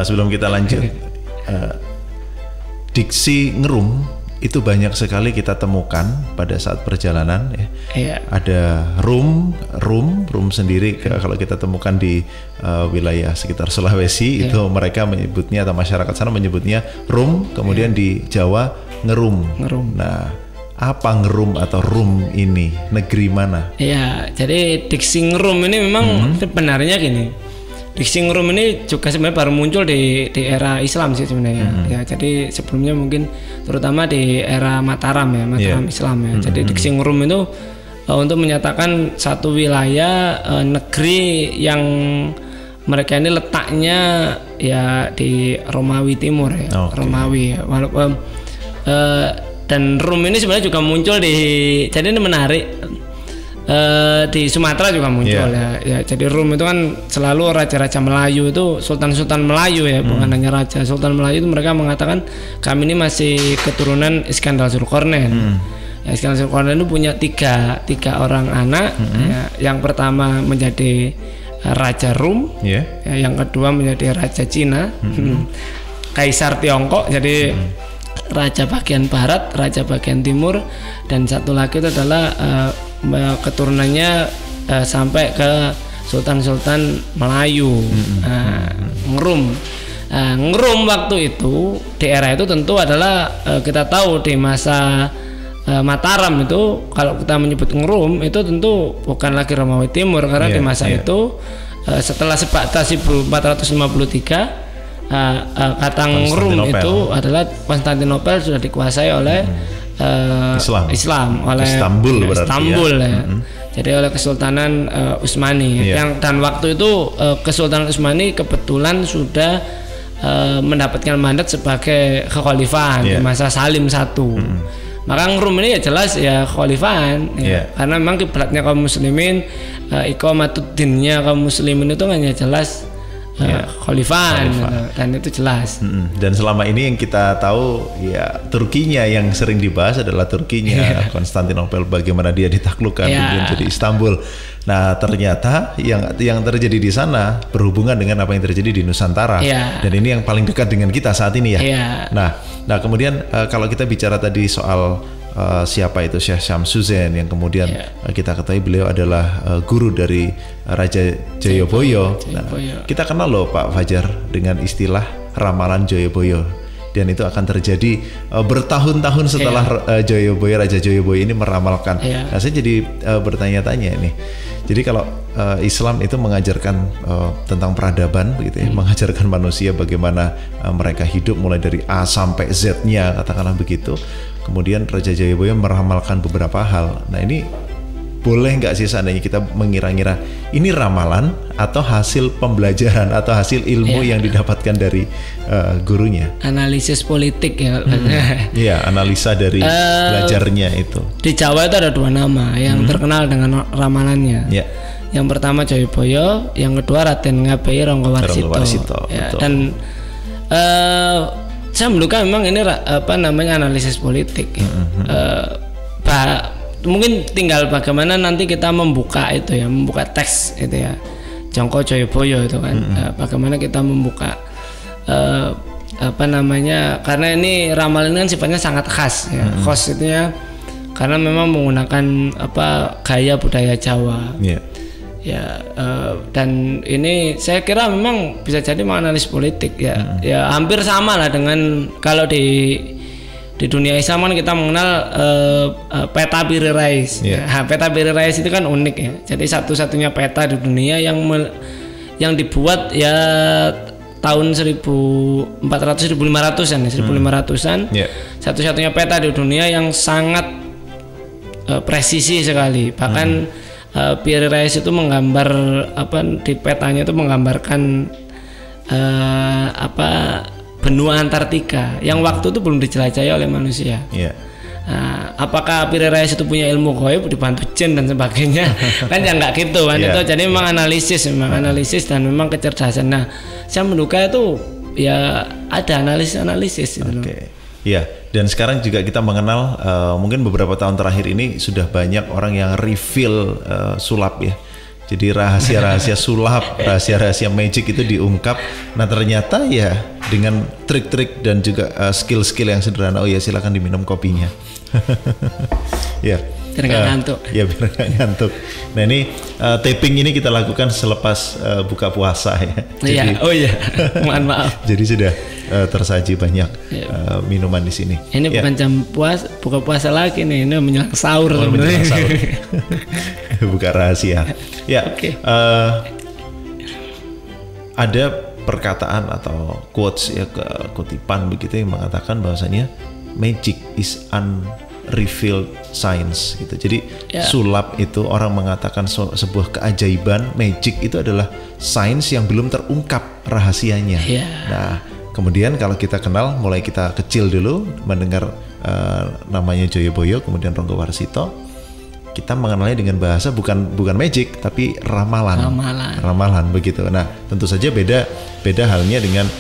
sebelum kita lanjut, diksi ngerum itu banyak sekali kita temukan pada saat perjalanan ya. Iya. Ada room sendiri kalau kita temukan di wilayah sekitar Sulawesi itu mereka menyebutnya atau masyarakat sana menyebutnya room, kemudian di Jawa ngerum. Nah, apa ngerum atau rum ini? Negeri mana? Iya, jadi diksi ngerum ini memang sebenarnya gini. Diksi ngerum ini juga sebenarnya baru muncul di era Islam sih sebenarnya. Ya, jadi sebelumnya mungkin terutama di era Mataram ya, Mataram Islam ya. Jadi diksi ngerum itu untuk menyatakan satu wilayah negeri yang mereka ini letaknya ya di Romawi Timur ya, Romawi ya. Walaupun dan rum ini sebenarnya juga muncul jadi ini menarik. Di Sumatera juga muncul ya. Jadi rum itu kan selalu raja-raja Melayu itu sultan-sultan Melayu ya, bukan hanya raja. Sultan Melayu itu mereka mengatakan kami ini masih keturunan Iskandar Zulkarnain. Ya, Iskandar Zulkarnain itu punya tiga orang anak. Ya, yang pertama menjadi raja Rum, ya, yang kedua menjadi raja Cina, Kaisar Tiongkok. Jadi raja bagian barat, raja bagian timur, dan satu lagi itu adalah keturunannya sampai ke sultan-sultan Melayu. Ngerum. Ngerum waktu itu di era itu tentu adalah kita tahu di masa Mataram itu kalau kita menyebut ngerum itu tentu bukan lagi Romawi Timur karena di masa itu setelah Sebatas 1453 kata ngerum itu adalah Konstantinopel sudah dikuasai oleh Islam oleh Istanbul ya. Jadi oleh Kesultanan Utsmani dan waktu itu Kesultanan Utsmani kebetulan sudah mendapatkan mandat sebagai kekhalifahan di masa Salim I. Maka ngerum ini ya jelas ya kekhalifahan karena memang kiblatnya kaum muslimin, iqamatuddinnya kaum muslimin itu hanya jelas khalifan dan itu jelas. Dan selama ini yang kita tahu ya Turkinya yang sering dibahas adalah Turkinya Konstantinopel, bagaimana dia ditaklukkan kemudian jadi Istanbul. Nah, ternyata yang terjadi di sana berhubungan dengan apa yang terjadi di Nusantara. Dan ini yang paling dekat dengan kita saat ini ya. Nah kemudian kalau kita bicara tadi soal siapa itu Syekh Syamsuddin yang kemudian kita ketahui beliau adalah guru dari Raja Jayabaya. Nah, kita kenal loh Pak Fajar dengan istilah ramalan Jayabaya, dan itu akan terjadi bertahun-tahun setelah Raja Jayabaya ini meramalkan. Nah, saya jadi bertanya-tanya nih. Jadi kalau Islam itu mengajarkan tentang peradaban begitu ya, mengajarkan manusia bagaimana mereka hidup mulai dari A sampai Z-nya katakanlah begitu. Kemudian Raja Jayabaya meramalkan beberapa hal. Nah, ini boleh nggak sih seandainya kita mengira-ngira ini ramalan atau hasil pembelajaran atau hasil ilmu yang didapatkan dari gurunya? Analisis politik ya. Iya, analisa dari belajarnya itu. Di Jawa itu ada dua nama yang terkenal dengan ramalannya. Yang pertama Jayabaya, yang kedua Raden Ngabei Ranggawarsita. Dan saya menduga memang ini apa namanya analisis politik. Mungkin tinggal bagaimana nanti kita membuka itu ya, membuka teks itu ya, Jongko Jayabaya itu kan. Bagaimana kita membuka apa namanya, karena ini ramalan kan sifatnya sangat khas ya. Khas itu ya karena memang menggunakan apa gaya budaya Jawa. Dan ini saya kira memang bisa jadi menganalisis politik ya. Ya hampir sama lah dengan kalau di dunia Islam kan kita mengenal peta Piri Rais. Peta Piri Rais itu kan unik ya. Jadi satu-satunya peta di dunia yang dibuat ya tahun 1400-1500-an ya, 1500-an. Satu-satunya peta di dunia yang sangat presisi sekali. Bahkan Piri Rais itu menggambar apa di petanya itu menggambarkan benua Antartika yang waktu itu belum dijelajahi oleh manusia. Apakah Piri Rais itu punya ilmu gaib dibantu jin dan sebagainya? Kan ya nggak gitu kan. Itu jadi memang analisis dan memang kecerdasan. Nah, saya menduga itu ya ada analisis gitu. Dan sekarang juga kita mengenal mungkin beberapa tahun terakhir ini sudah banyak orang yang reveal sulap ya. Jadi rahasia-rahasia sulap, rahasia-rahasia magic itu diungkap. Nah ternyata ya dengan trik-trik dan juga skill-skill yang sederhana. Oh ya silakan diminum kopinya. Ya. Biar nggak ngantuk. Ya biar nggak ngantuk. Nah ini taping ini kita lakukan selepas buka puasa ya. Iya. Oh iya. Mohon maaf. Jadi sudah tersaji banyak minuman di sini. Ini bukan jam buka puasa lagi nih. Ini menjelang sahur sebenarnya. Menjelang sahur. Buka rahasia. Ya. Okay. Ada perkataan atau quotes ya kutipan begitu yang mengatakan bahwasanya magic is unrevealed science gitu. Jadi sulap itu orang mengatakan sebuah keajaiban, magic itu adalah sains yang belum terungkap rahasianya. Nah, kemudian kalau kita kenal mulai kita kecil dulu mendengar namanya Joyoboyo, kemudian Ronggo Warsito, kita mengenalnya dengan bahasa bukan magic tapi ramalan begitu. Nah tentu saja beda halnya dengan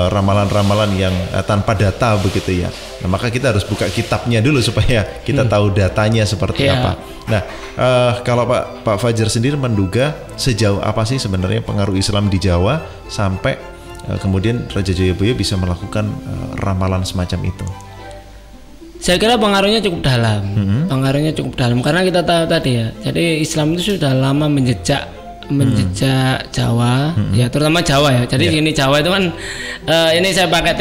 ramalan-ramalan yang tanpa data begitu ya. Nah maka kita harus buka kitabnya dulu supaya kita tahu datanya seperti apa. Nah kalau Pak Fajar sendiri menduga sejauh apa sih sebenarnya pengaruh Islam di Jawa sampai kemudian Raja Joyoboyo bisa melakukan ramalan semacam itu? Saya kira pengaruhnya cukup dalam, karena kita tahu tadi ya. Jadi Islam itu sudah lama menjejak Jawa, ya terutama Jawa ya. Jadi ini Jawa itu kan, ini saya pakai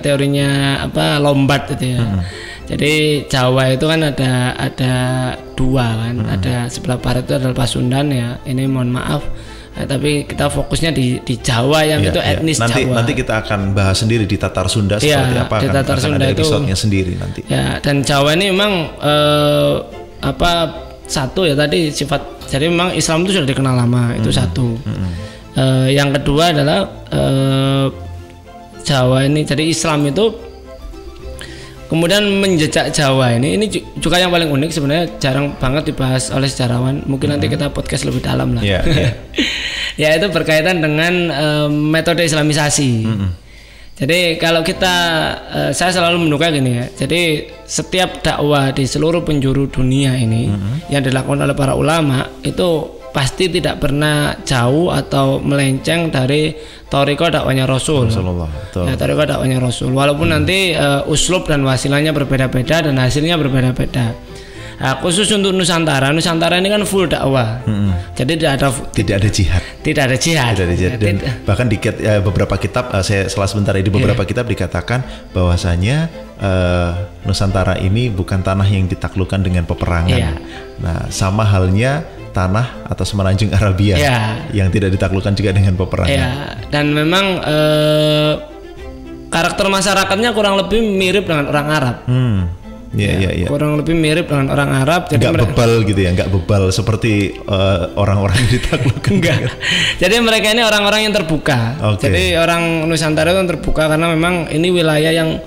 teorinya Lombard itu ya. Jadi Jawa itu kan ada dua kan, ada sebelah barat itu adalah Pasundan ya. Ini mohon maaf. Tapi kita fokusnya di Jawa yang itu etnis Jawa. Nanti kita akan bahas sendiri di Tatar Sunda seperti apa. Di Tatar Sunda ada episodenya sendiri nanti. Ya, dan Jawa ini memang satu ya tadi sifat. Jadi memang Islam itu sudah dikenal lama, itu satu. Yang kedua adalah Jawa ini. Jadi Islam itu kemudian menjejak Jawa ini juga yang paling unik sebenarnya, jarang banget dibahas oleh sejarawan. Mungkin nanti kita podcast lebih dalam lah. Ya itu berkaitan dengan metode Islamisasi. Jadi kalau saya selalu menduga gini ya. Jadi setiap dakwah di seluruh penjuru dunia ini yang dilakukan oleh para ulama itu pasti tidak pernah jauh atau melenceng dari thariqah dakwahnya Rasul. Ya, thariqah dakwahnya Rasul. Walaupun nanti uslub dan wasilahnya berbeda-beda dan hasilnya berbeda-beda. Nah, khusus untuk Nusantara ini kan full dakwah. Jadi tidak ada jihad. Dan bahkan di beberapa kitab, saya salah sebentar di beberapa kitab dikatakan bahwasanya Nusantara ini bukan tanah yang ditaklukkan dengan peperangan. Nah, sama halnya tanah atau semenanjung Arabia yang tidak ditaklukkan juga dengan peperangan. Dan memang karakter masyarakatnya kurang lebih mirip dengan orang Arab. Kurang lebih mirip dengan orang Arab. Jadi nggak bebal gitu ya, nggak bebal seperti orang-orang yang ditaklukkan. Enggak. Jadi mereka ini orang-orang yang terbuka. Jadi orang Nusantara itu terbuka karena memang ini wilayah yang.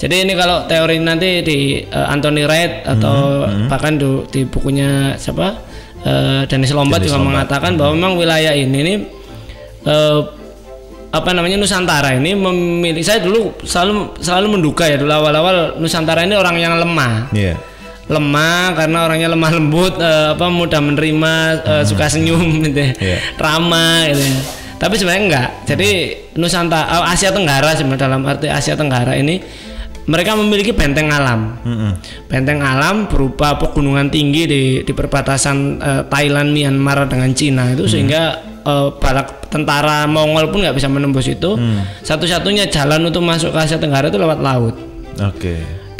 Jadi ini kalau teori nanti di Anthony Wright atau bahkan di bukunya siapa Dennis Lombard juga mengatakan bahwa memang wilayah ini nih Nusantara ini memiliki, saya dulu selalu menduga ya dulu awal-awal Nusantara ini orang yang lemah. Lemah karena orangnya lemah lembut, mudah menerima, suka senyum gitu ya. Ramah gitu ya. Tapi sebenarnya enggak. Jadi Nusantara, Asia Tenggara sebenarnya, dalam arti Asia Tenggara ini mereka memiliki benteng alam. Benteng alam berupa pegunungan tinggi di perbatasan Thailand, Myanmar dengan Cina itu sehingga balak tentara Mongol pun nggak bisa menembus itu. Satu-satunya jalan untuk masuk ke Asia Tenggara itu lewat laut.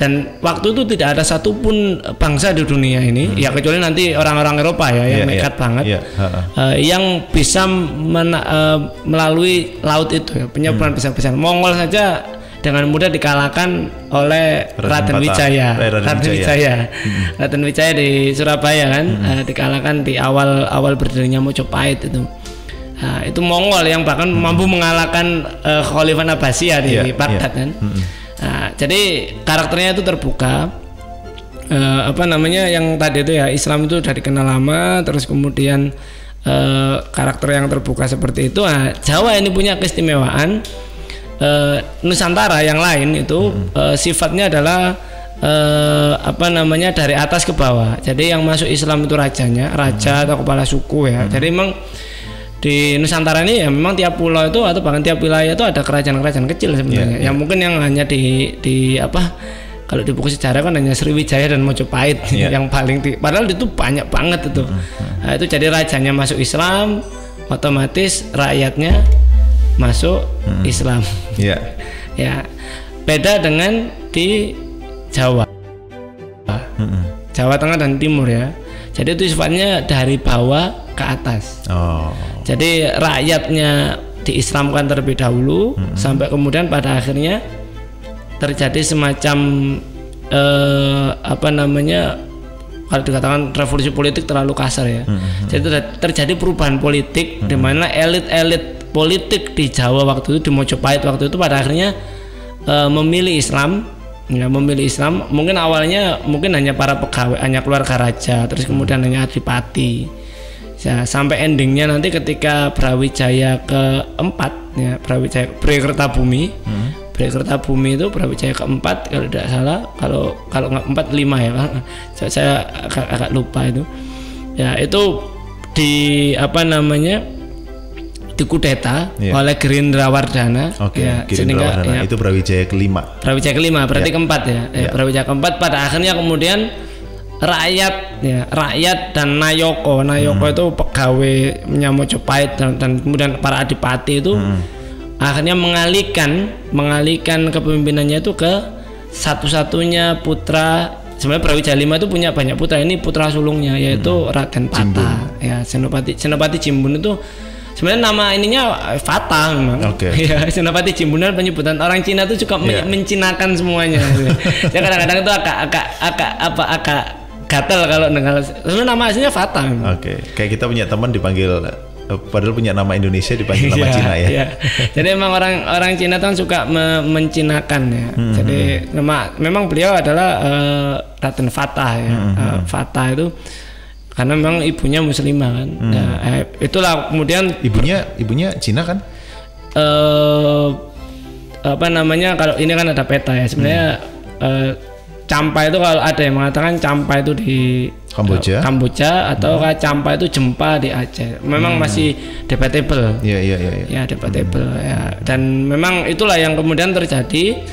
Dan waktu itu tidak ada satupun bangsa di dunia ini, ya kecuali nanti orang-orang Eropa ya yang nekat banget, yang bisa melalui laut itu ya, penyeberangan besar-besar. Mongol saja dengan mudah dikalahkan oleh Raden Wijaya. Raden Wijaya di Surabaya kan, dikalahkan di awal berdirinya Mojopahit itu. Nah, itu Mongol yang bahkan mampu mengalahkan Khalifah Abbasiyah di Baghdad kan. Nah, jadi karakternya itu terbuka. Yang tadi itu ya, Islam itu sudah dikenal lama, terus kemudian karakter yang terbuka seperti itu. Nah, Jawa ini punya keistimewaan. Nusantara yang lain itu sifatnya adalah apa namanya dari atas ke bawah. Jadi yang masuk Islam itu rajanya, raja atau kepala suku ya. Jadi memang di Nusantara ini ya memang tiap pulau itu atau bahkan tiap wilayah itu ada kerajaan-kerajaan kecil sebenarnya. Yang mungkin yang hanya di apa kalau di buku sejarah kan hanya Sriwijaya dan Mojopahit yang paling padahal itu banyak banget itu. Nah, itu jadi rajanya masuk Islam, otomatis rakyatnya masuk Islam. Ya. Beda dengan di Jawa. Jawa Tengah dan Timur ya. Jadi itu sifatnya dari bawah ke atas. Jadi rakyatnya diislamkan terlebih dahulu sampai kemudian pada akhirnya terjadi semacam apa namanya, kalau dikatakan revolusi politik terlalu kasar ya. Jadi terjadi perubahan politik di mana elit-elit politik di Jawa waktu itu, di Mojopahit waktu itu pada akhirnya memilih Islam. Ya, memilih Islam. Mungkin awalnya mungkin hanya para pegawai, hanya keluarga raja, terus kemudian hanya adipati. Ya, sampai endingnya nanti ketika Brawijaya keempat ya, Brawikertabumi. Brawikertabumi itu Brawijaya keempat kalau tidak salah, kalau nggak 4 5 ya, saya agak lupa itu. Ya, itu di apa namanya, dikudeta oleh Gerindra Wardana. Ya, Gerindra Wardana ya, itu Brawijaya kelima. Brawijaya kelima berarti keempat ya. Brawijaya keempat pada akhirnya kemudian rakyat dan Nayoko itu pegawai Mojopahit dan kemudian para adipati itu akhirnya mengalihkan kepemimpinannya itu ke satu-satunya putra. Sebenarnya Brawijaya V itu punya banyak putra, ini putra sulungnya yaitu Raden Patah ya, Senopati Jimbun itu sebenarnya nama ininya Fatah memang. Ya, Senopati Jimbun, penyebutan orang Cina itu juga mencinakan semuanya. Ya kadang-kadang itu agak gatel kalau dengar. Sebenarnya nama aslinya Fatah. Kayak kita punya teman dipanggil padahal punya nama Indonesia dipanggil nama Cina ya. Jadi memang orang Cina kan suka mencinakan ya. Jadi memang beliau adalah Raden Fatah ya. Fatah itu karena memang ibunya muslimah kan. Nah, itulah kemudian ibunya Cina kan? Apa namanya, kalau ini kan ada peta ya sebenarnya. Campa itu kalau ada yang mengatakan Campa itu di Kamboja atau Campa itu Jempa di Aceh. Memang masih debatable. Ya, debatable ya. Dan memang itulah yang kemudian terjadi.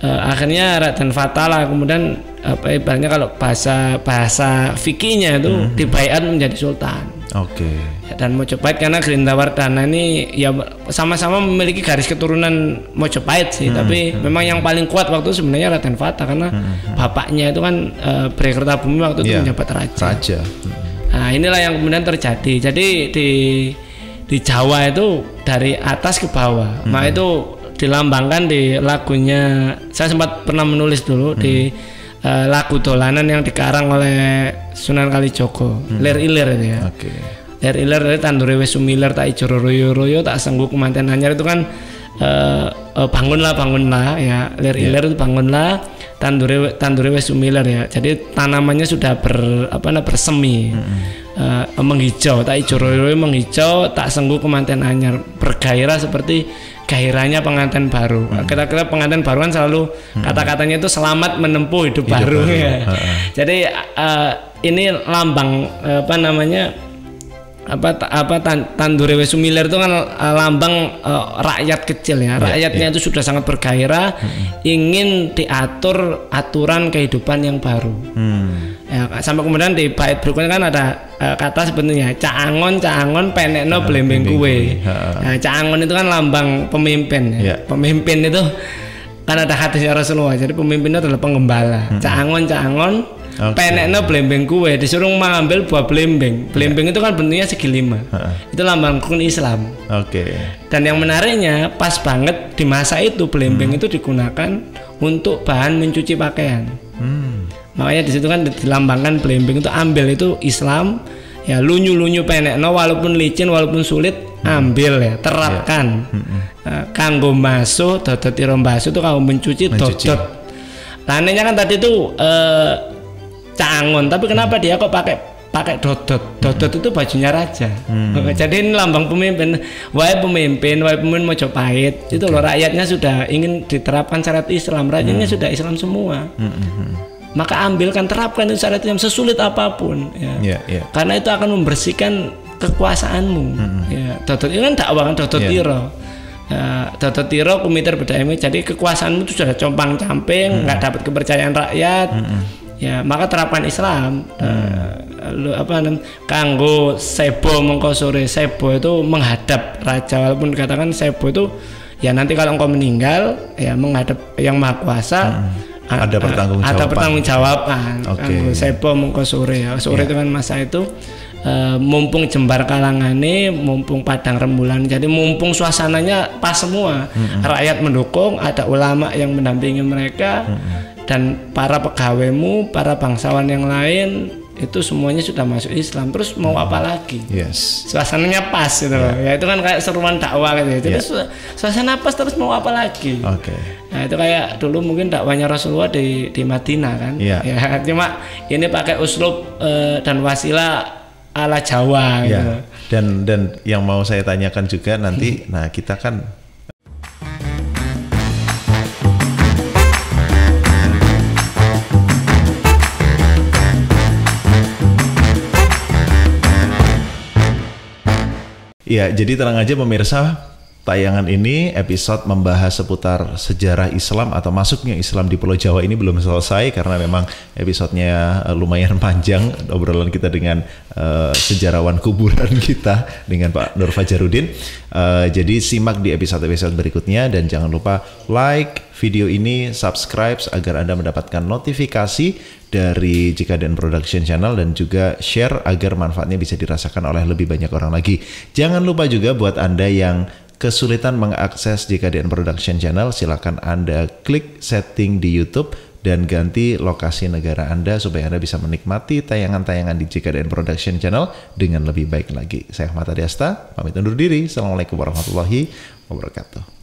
Akhirnya Raden Fatah lah kemudian ibaratnya kalau bahasa fikihnya itu dibaiat menjadi sultan. Dan Mojopahit karena Gerindra Wardana ini ya sama-sama memiliki garis keturunan Mojopahit sih, tapi memang yang paling kuat waktu itu sebenarnya Raden Fatah karena bapaknya itu kan Brawikertabumi waktu itu menjabat raja. Nah, inilah yang kemudian terjadi. Jadi di Jawa itu dari atas ke bawah. Nah, itu dilambangkan di lagunya, saya sempat pernah menulis dulu di lagu dolanan yang dikarang oleh Sunan Kalijogo, Lir Ilir itu ya. Lir Ilir dari tandure wis sumilir tak ijo royo-royo tak sengguk kemanten anyar, itu kan bangunlah ya. Lir Ilir itu bangunlah tandure wis sumilir ya. Jadi tanamannya sudah bersemi. Menghijau, tak ijo royo-royo menghijau tak sengguk kemanten anyar, bergairah seperti gairahnya pengantin baru. Kira-kira pengantin baru kan selalu kata-katanya itu selamat menempuh hidup baru. Ya. Jadi ini lambang tandure wis sumilir itu kan lambang rakyat kecil ya. Rakyatnya itu sudah sangat bergairah, ingin diatur aturan kehidupan yang baru. Ya, sampai kemudian di bait berikutnya kan ada kata sebenarnya caangon penekno blembeng kuwe. Nah, caangon itu kan lambang pemimpin ya. Pemimpin itu kan ada hadisnya Rasulullah. Jadi pemimpin itu adalah penggembala. Caangon penekno blembeng kuwe, disuruh mengambil buah blembeng. Blembeng itu kan bentuknya segi 5. Itu lambang rukun Islam. Dan yang menariknya pas banget di masa itu blembeng itu digunakan untuk bahan mencuci pakaian. Makanya di situ kan dilambangkan blembeng itu ambil itu Islam ya, lunyu penekno walaupun licin walaupun sulit ambil ya, terapkan. Kanggo basuh dodot ira basuh itu kanggo mencuci dodot. Tanahnya kan tadi itu caangon, tapi kenapa dia kok pakai pakai dodot. Dodot itu bajunya raja. Jadi ini lambang pemimpin. Wahai pemimpin Majapahit, itu loh rakyatnya sudah ingin diterapkan syariat Islam. Rakyatnya sudah Islam semua. Maka ambilkan, terapkan itu syariat Islam sesulit apapun. Ya. Karena itu akan membersihkan kekuasaanmu. Ya. Dodot itu kan dakwah kan, dodot tiro. Dodot tiro kumiter bedami. Jadi kekuasaanmu itu sudah compang-camping, nggak dapat kepercayaan rakyat. Ya, maka terapkan Islam. Kanggo sebo mengko sore. Sebo itu menghadap raja, walaupun dikatakan sebo itu ya nanti kalau engkau meninggal ya menghadap yang maha kuasa. Ada pertanggungjawaban. Kanggo sebo mengko sore. Sore itu kan masa itu mumpung jembar kalangane, mumpung padang rembulan, jadi mumpung suasananya pas semua. Rakyat mendukung, ada ulama yang mendampingi mereka. Dan para pegawaimu, para bangsawan yang lain itu semuanya sudah masuk Islam. Terus mau apa lagi? Suasananya pas gitu loh. Ya itu kan kayak seruan dakwah gitu ya. Jadi suasana pas, terus mau apa lagi? Nah itu kayak dulu mungkin dakwahnya Rasulullah di Madinah kan. Ya cuma ini pakai uslub dan wasilah ala Jawa gitu. Dan yang mau saya tanyakan juga nanti, nah kita kan ya, jadi tenang aja pemirsa, tayangan ini episode membahas seputar sejarah Islam atau masuknya Islam di Pulau Jawa ini belum selesai karena memang episodenya lumayan panjang, obrolan kita dengan sejarawan kuburan kita dengan Pak Nur Fajarudin. Jadi simak di episode-episode berikutnya dan jangan lupa like video ini, subscribe agar Anda mendapatkan notifikasi dari JKDN Production Channel dan juga share agar manfaatnya bisa dirasakan oleh lebih banyak orang lagi. Jangan lupa juga buat Anda yang kesulitan mengakses JKDN Production Channel, silakan Anda klik setting di YouTube dan ganti lokasi negara Anda supaya Anda bisa menikmati tayangan-tayangan di JKDN Production Channel dengan lebih baik lagi. Saya Ahmad Adiasta, pamit undur diri. Assalamualaikum warahmatullahi wabarakatuh.